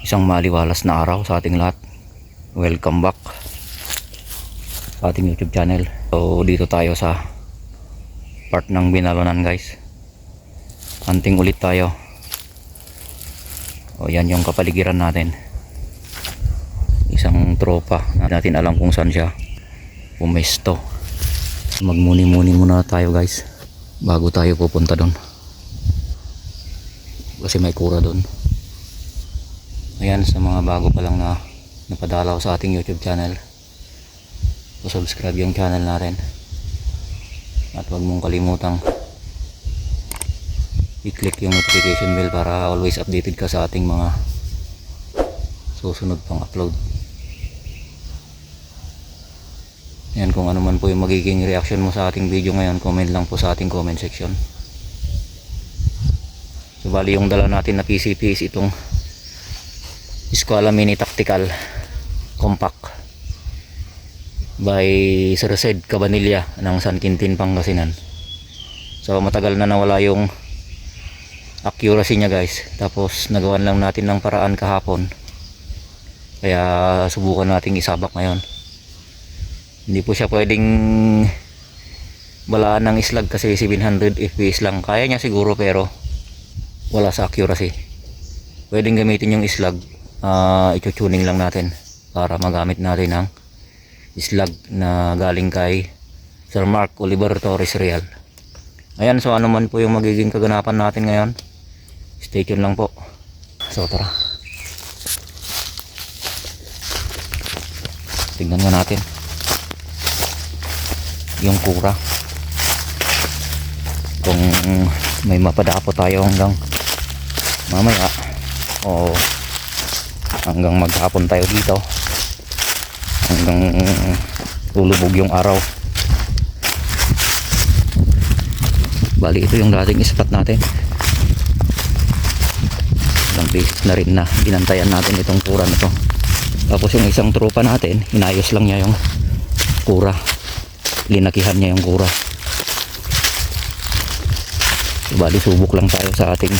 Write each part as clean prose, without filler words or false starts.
Isang maliwalas na araw sa ating lahat. Welcome back sa ating YouTube channel. So dito tayo sa part ng Binalonan, guys. Hunting ulit tayo. O yan yung kapaligiran natin. Isang tropa na natin alam kung saan siya pumesto. Magmuni-muni muna tayo, guys, bago tayo pupunta doon. Kasi may kura doon. Ayan, sa mga bago pa lang na napadalaw sa ating YouTube channel, subscribe yung channel natin at huwag mong kalimutang i-click yung notification bell para always updated ka sa ating mga susunod pang upload. Ayan, kung ano man po yung magiging reaction mo sa ating video ngayon, comment lang po sa ating comment section. So bali yung dala natin na PCP is itong Escuela Mini Tactical Compact by Sir Sed Cabanilla ng San Quintin, Pangasinan. So matagal na nawala yung accuracy niya, guys, tapos nagawan lang natin ng paraan kahapon, kaya subukan nating isabak ngayon. Hindi po siya pwedeng balaan ng islag kasi 700 fps lang. Kaya niya siguro pero wala sa accuracy. Pwedeng gamitin yung islag, itutuning lang natin para magamit natin ang islag na galing kay Sir Mark Oliver Torres Real. Ayan, so ano man po yung magiging kaganapan natin ngayon, stay tuned lang po. So tara, tignan nga natin yung kura, kung may mapadapo tayo hanggang mamaya o hanggang maghapon tayo dito, hanggang lulubog yung araw. Bali ito yung dating spot natin, ilang beses na rin na binantayan natin itong kura na to. Tapos yung isang tropa natin, inayos lang niya yung kura, linakihan niya yung kura. Bali subok lang tayo sa ating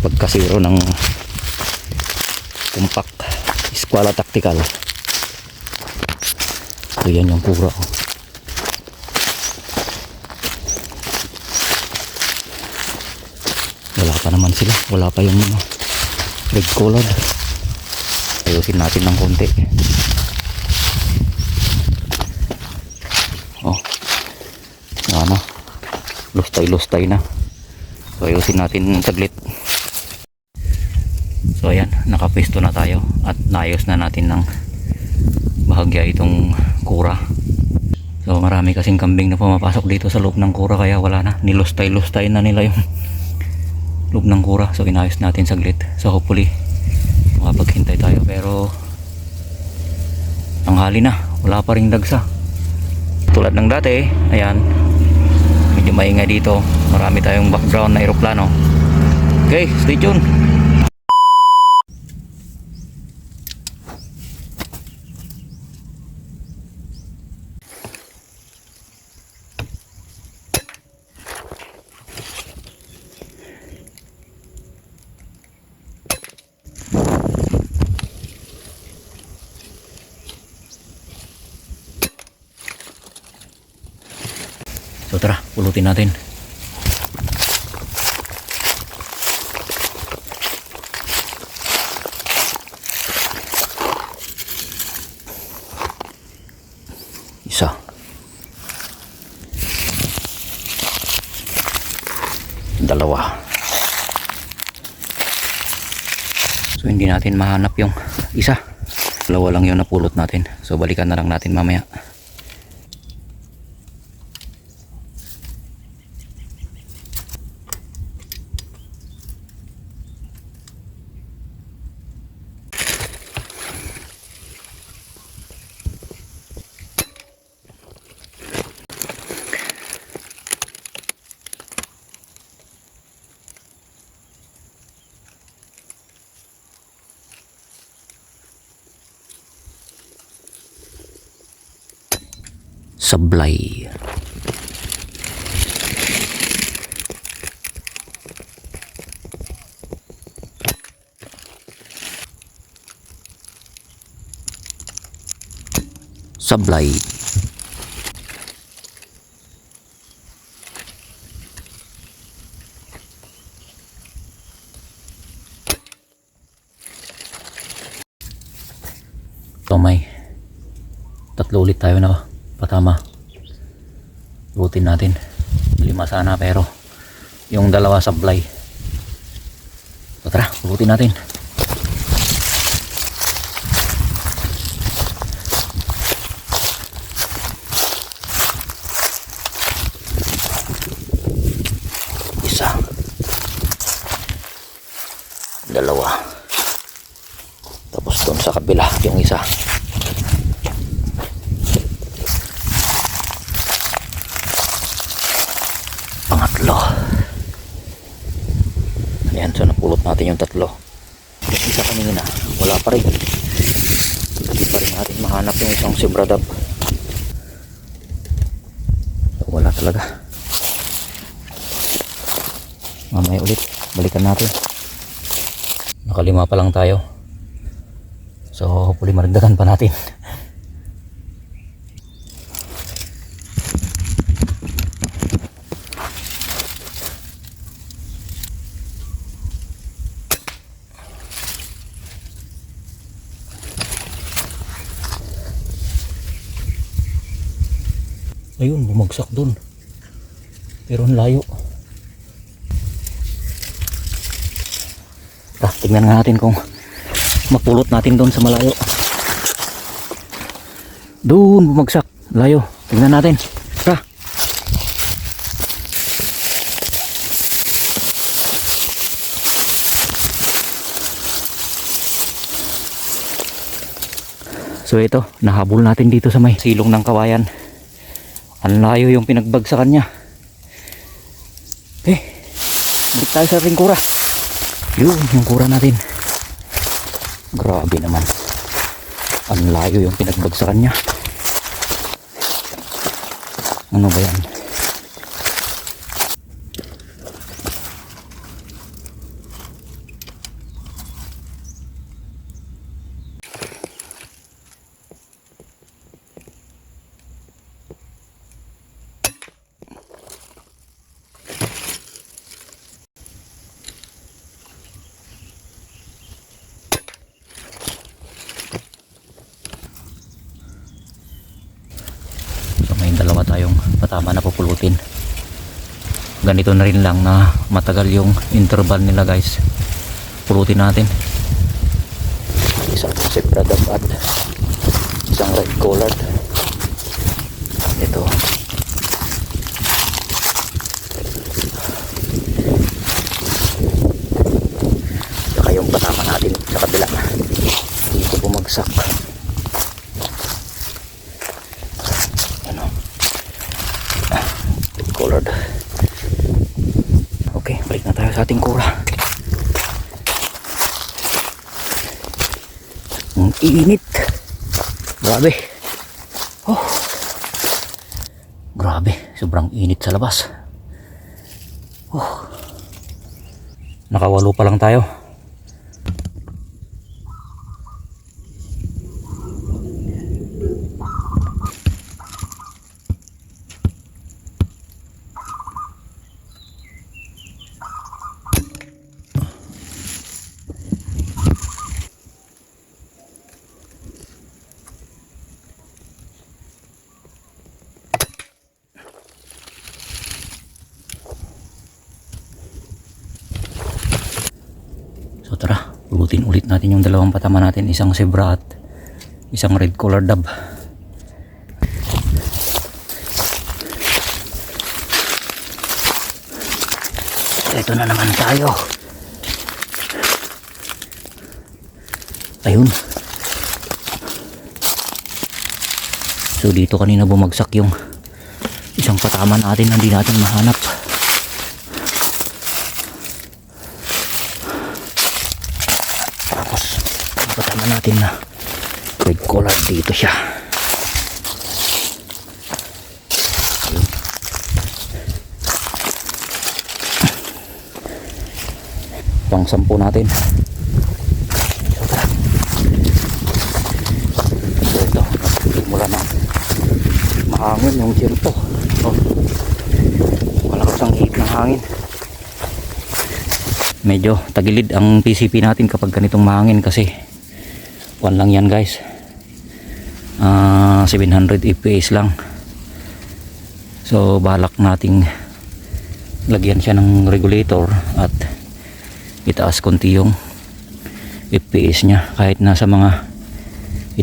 pagkasiro ng Compact Escuela Tactical. So yan yung kura ko. Wala pa naman sila, wala pa yung red color. Ayusin natin ng konti. Oh, ano, lustay na. So ayusin natin saglit. So ayan, nakapesto na tayo at naayos na natin ng bahagya itong kura. So marami kasing kambing na pumapasok dito sa loob ng kura, kaya wala na, nilustay na nila yung loob ng kura. So inayos natin saglit. So hopefully makapaghintay tayo, pero tanghali na, wala pa ring dagsa tulad ng dati. Ayan, medyo maingay dito, marami tayong background na eroplano. Okay, stay tuned. So tara, pulutin natin. Isa. Dalawa. So hindi natin mahanap yung isa. Dalawa lang yung napulot natin. So balikan na lang natin mamaya. Sablay. sablay. So may tatlo ulit tayo na patama. Lutin natin 5 sana pero yung dalawa sablay. So tara, lutin natin. Isa, dalawa, tapos doon sa kabila yung isa. Pangatlo. Ayan, so napulot natin yung tatlo. Yung isa kanina wala pa rin, hindi pa rin natin mahanap yung isang sibradab. So wala talaga. Mamaya ulit balikan natin. Nakalima pa lang tayo, so hopefully maragdagan pa natin. Ayun, bumagsak dun pero ang layo. Tingnan nga natin kung mapulot natin doon sa malayo. Doon bumagsak, layo. Tingnan natin. Tara. So ito, nahabol natin dito sa may silong ng kawayan. Ang layo yung pinagbagsakan niya. Okay, balik tayo sa ating kura. Yun, yung kura natin. Grabe naman. Ang layo yung pinagbagsakan niya. Ano ba yan? May dalawa tayong patama na pupulutin. Ganito na rin lang na matagal yung interval nila guys. Pulutin natin. Isang sibradab at isang red collared. Ito. Saka yung patama natin sa kabila. Dito bumagsak. Colored. Okay, balik na tayo sa ating kura. Ang init. Grabe. Oh. Grabe, sobrang init sa labas. Oh. Nakawalo pa lang tayo. So tara, pulutin ulit natin yung dalawang patama natin, isang zebra at isang red collar dab. Ito na naman tayo. Ayun. So dito kanina bumagsak yung isang patama natin na hindi natin mahanap. Tapos ang patama natin na red collar, dito siya. Pang 10 natin. So ito, mula na hangin yung tiyempo. Oh. Malakas ang hit ng hangin. Medyo tagilid ang PCP natin kapag ganitong mahangin kasi kuwan lang yan guys. 700 fps lang. So balak nating lagyan siya ng regulator at itaas konti yung fps nya kahit nasa mga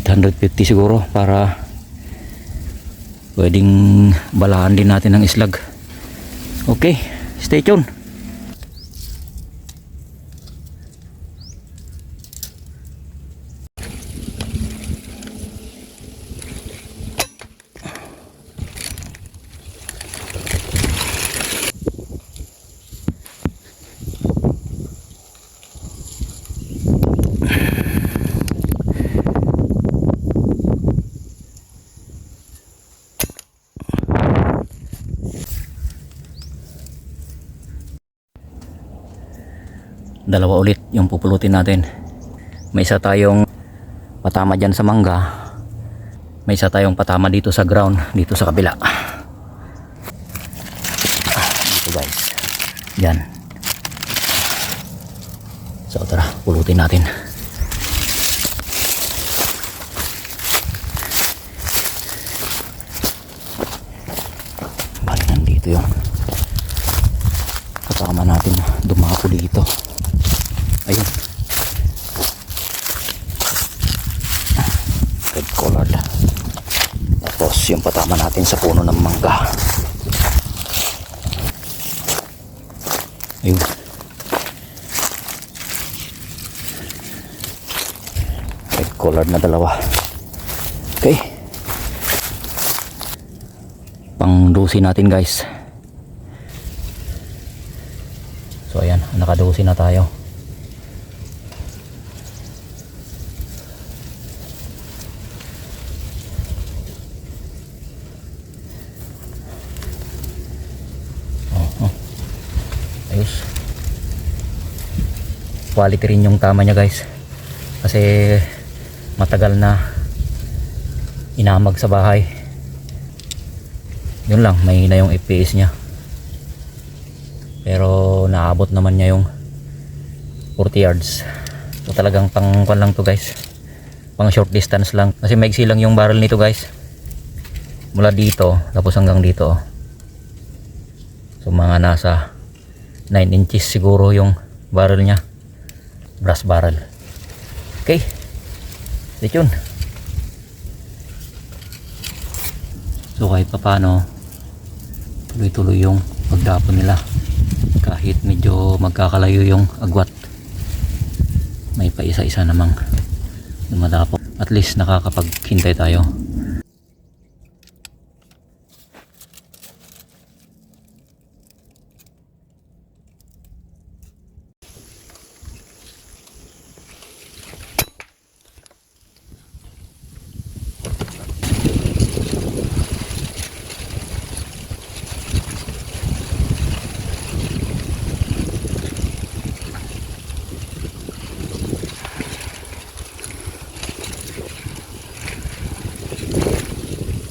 850 siguro para pwedeng balahan din natin ng islag. Okay, stay tuned. Dalawa ulit yung pupulutin natin. May isa tayong patama dyan sa mangga, may isa tayong patama dito sa ground, dito sa kabila. Dito guys, yan. So tara, pulutin natin. Bali nandito yung patama natin, dumapo dito. Ayun, red colored. Tapos yung patama natin sa puno ng mangga. Ayun, red colored na dalawa. Okay, pang dosi natin guys. So ayan, nakadosi na tayo. Ayos, quality rin yung tama niya guys kasi matagal na inamag sa bahay. Yun lang, may na yung FPS nya pero naabot naman niya yung 40 yards. So talagang pang kwan lang to guys, pang short distance lang kasi maigsi lang yung barrel nito guys, mula dito tapos hanggang dito. So mga nasa 9 inches siguro yung barrel nya, brass barrel. Okay, stay tuned. So kahit pa paano tuloy-tuloy yung pagdapon nila kahit medyo magkakalayo yung agwat, may pa isa-isa namang dumadapo. At least nakakapaghintay tayo.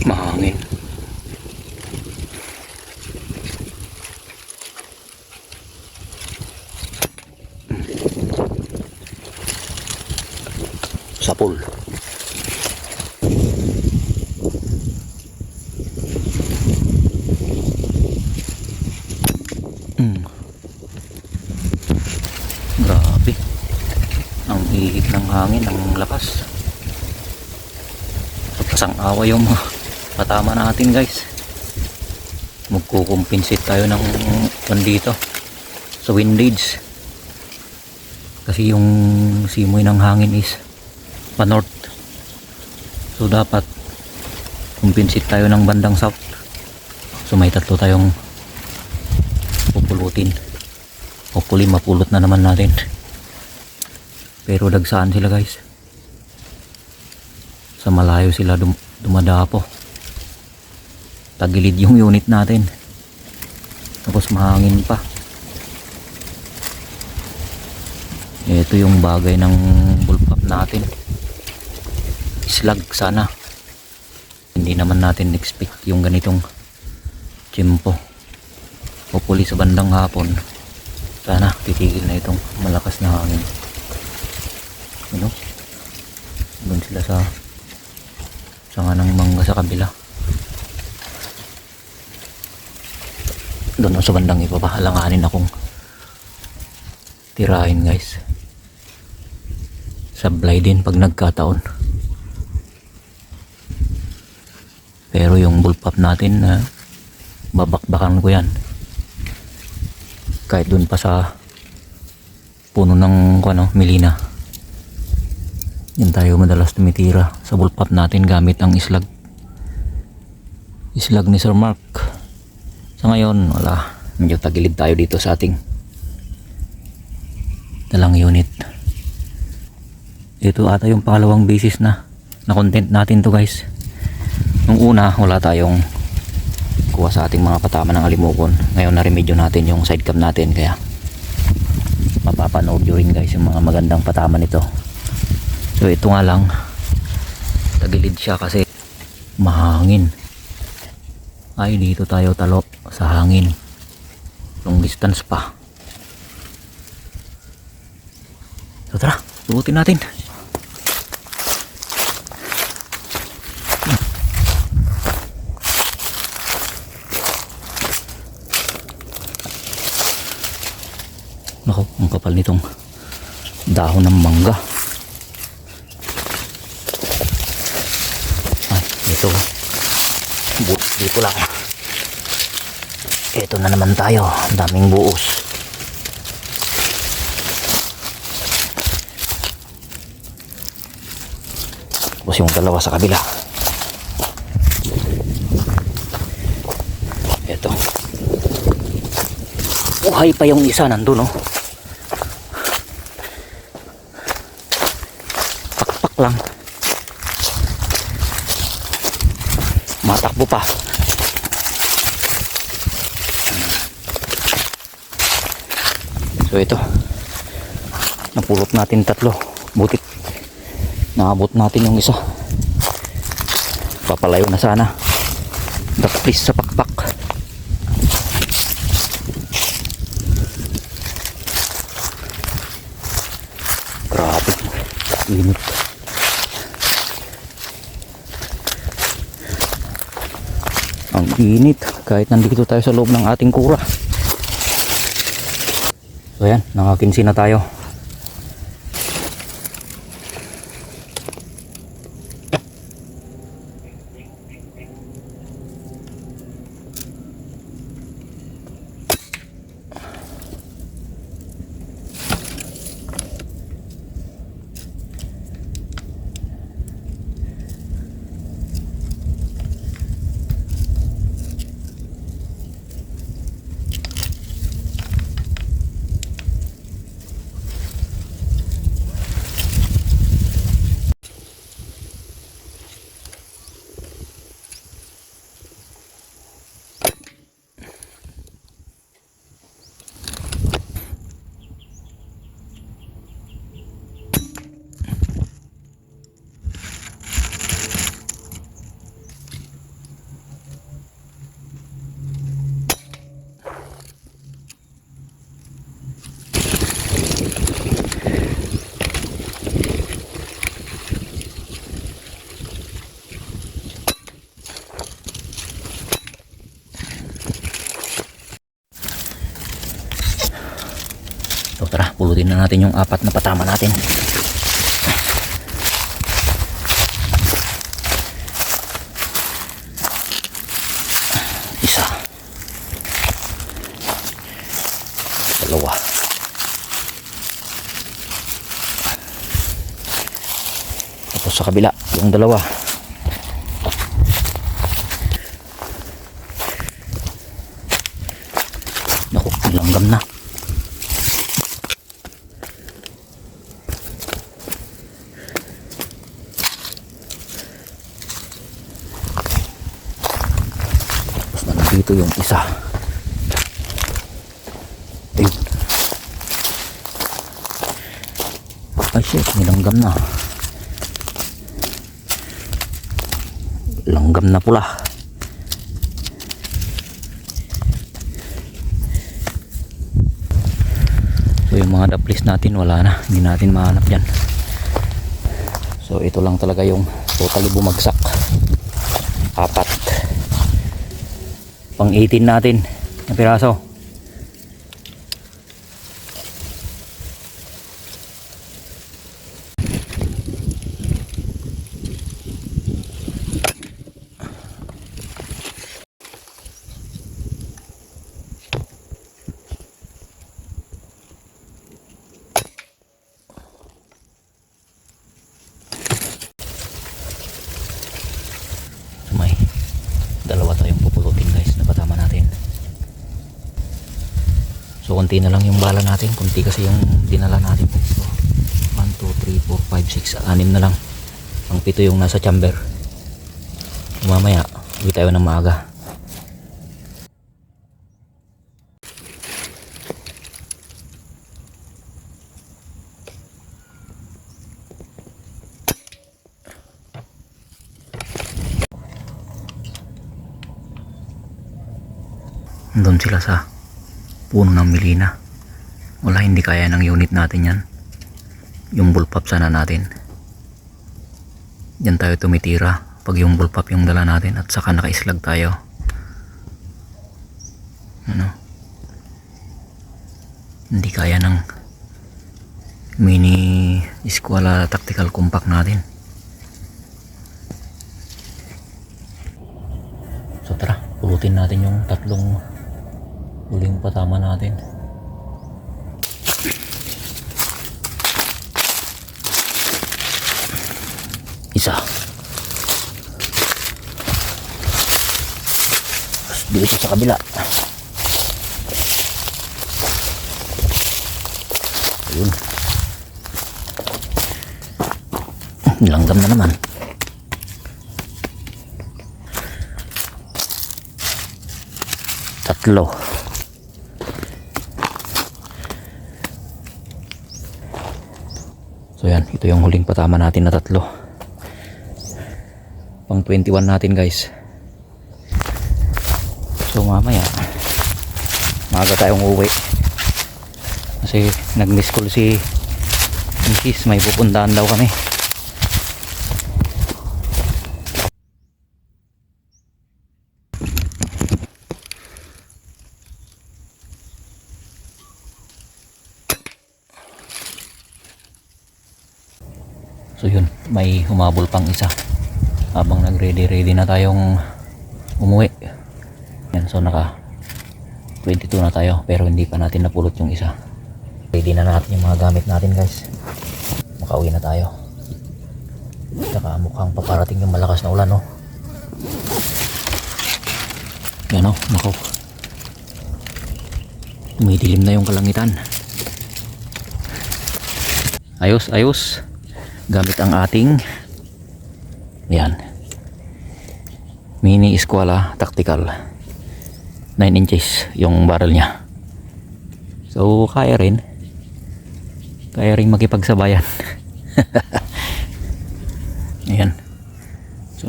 Mahangin. Sapul. Grabe. Ang ihip ng hangin, ang lakas. Pasang awa yung patama natin guys. Magkukumpensate tayo ng dito sa windage kasi yung simoy ng hangin is pa north, so dapat kumpensate tayo ng bandang south. So may tatlo tayong pupulutin, hopefully mapulot na naman natin, pero dagsaan sila guys, sa malayo sila dumadapo. Tagilid yung unit natin tapos mahangin pa. Ito yung bagay ng bullpup natin, islag sana. hindi naman natin expect yung ganitong tiyempo. Hopefully sa bandang hapon sana titigil na itong malakas na hangin. Ano? Doon sila sa sanga ng mangga sa kabila. Doon sa bandang iba pa, alanganin akong tirahin guys. Sablay din pag nagkataon. Pero yung bullpup natin babakbakan ko yan. Kahit doon pa sa puno ng milina. Yan tayo madalas tumitira sa bullpup natin gamit ang islag. Islag ni Sir Mark. Sa ngayon, wala. Medyo tagilid tayo dito sa ating dalang unit. Ito ata yung pangalawang basis na content natin to guys. Nung una, wala tayong kuha sa ating mga patama ng alimukon. Ngayon na-remedyo natin yung side cam natin, kaya mapapanood nyo rin guys yung mga magandang patama nito. So ito nga lang, tagilid siya kasi mahangin. Ay, dito tayo talo sa hangin. Long distance pa. So tara, subutin natin. Nako, ang kapal nitong dahon ng mangga. Ay, ito. Dito lang. Ito na naman tayo. Ang daming buos. Tapos yung dalawa sa kabila. Ito. Buhay pa yung isa nandun, oh. Pakpak lang. Matakbo pa. So ito, napulot natin 3. Butit naabot natin yung isa. Papalayo na sana. Dakplis sa pakpak. Grabe, init. Ang init kahit nandito tayo sa loob ng ating kura. So yan, nakakinsi na tayo. So tara, pulutin na natin yung 4 na patama natin. Isa. 2. Tapos sa kabila, yung 2. Naku, langgam na. Dito yung isa. Ayun. Ay shit, nilanggam na. Langgam na pula. So yung mga daplis natin wala na, hindi natin mahanap dyan. So ito lang talaga yung totally bumagsak. 4 pang 18 natin na piraso. May dalawa tayong pupulutin guys na patama natin. So konti na lang yung bala natin, konti kasi yung dinala natin. So 1, 2, 3, 4, 5, 6, 6 na lang. Ang 7 yung nasa chamber. Mamaya uwi tayo ng maaga. Doon sila sa puno ng Milina. Wala, hindi kaya ng unit natin yan. Yung bullpup sana natin. Diyan tayo tumitira pag yung bullpup yung dala natin, at saka naka-islag tayo. Ano? Hindi kaya ng mini Escuela Tactical Compact natin. So tara, pulutin natin yung tatlong huling patama natin. Isa. Tapos dito sa kabila. Ayun. Langgam na naman. Tatlo. So yan, ito yung huling patama natin na tatlo. Pang 21 natin guys. So mamaya maaga tayong uwi kasi nag-miss call si Mrs. May pupuntahan daw kami. So yun, may humabol pang isa habang nag-ready na tayong umuwi. Yan, so naka 22 na tayo pero hindi pa natin napulot yung isa. Ready na natin yung mga gamit natin guys. Makauwi na tayo. Saka mukhang paparating yung malakas na ulan, no? Yan, no? Nako. Tumidilim na yung kalangitan. Ayos, ayos. Gamit ang ating yan mini Escuela Tactical 9 inches yung barrel nya. So kaya rin makipagsabayan. Ayan, so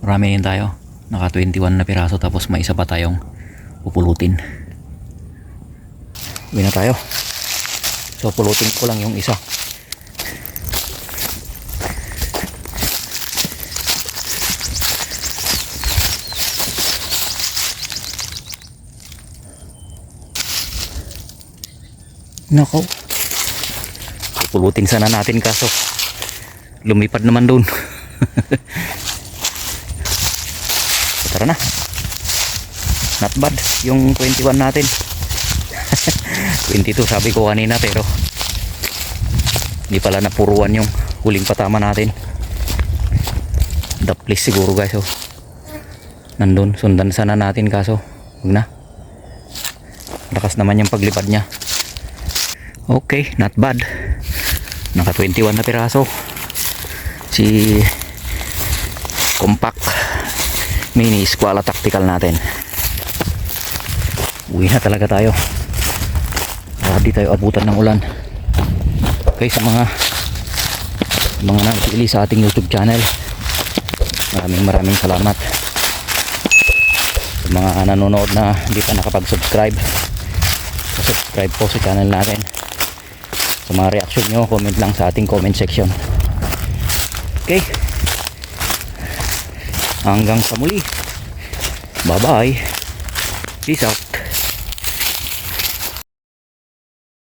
marami din tayo, naka 21 na piraso, tapos may isa pa tayong pupulutin. Uwi na tayo. So pulutin ko lang yung isa. Nako, pupulutin sana natin kaso lumipad naman doon. Tara na, not bad yung 21 natin. 22 sabi ko kanina pero hindi pala napuruan yung huling patama natin. The place siguro guys, oh. Nandun, sundan sana natin kaso wag na, lakas naman yung paglipad nya. Okay, not bad. Naka 21 na piraso si compact mini Escuela Tactical natin. Uwi na talaga tayo. Di tayo abutan ng ulan. Okay, sa mga napili sa ating YouTube channel, Maraming salamat sa mga nanonood na hindi pa nakapag-subscribe. Subscribe po sa channel natin. Sa mga reaction nyo, comment lang sa ating comment section. Okay, hanggang sa muli. Bye bye, peace out.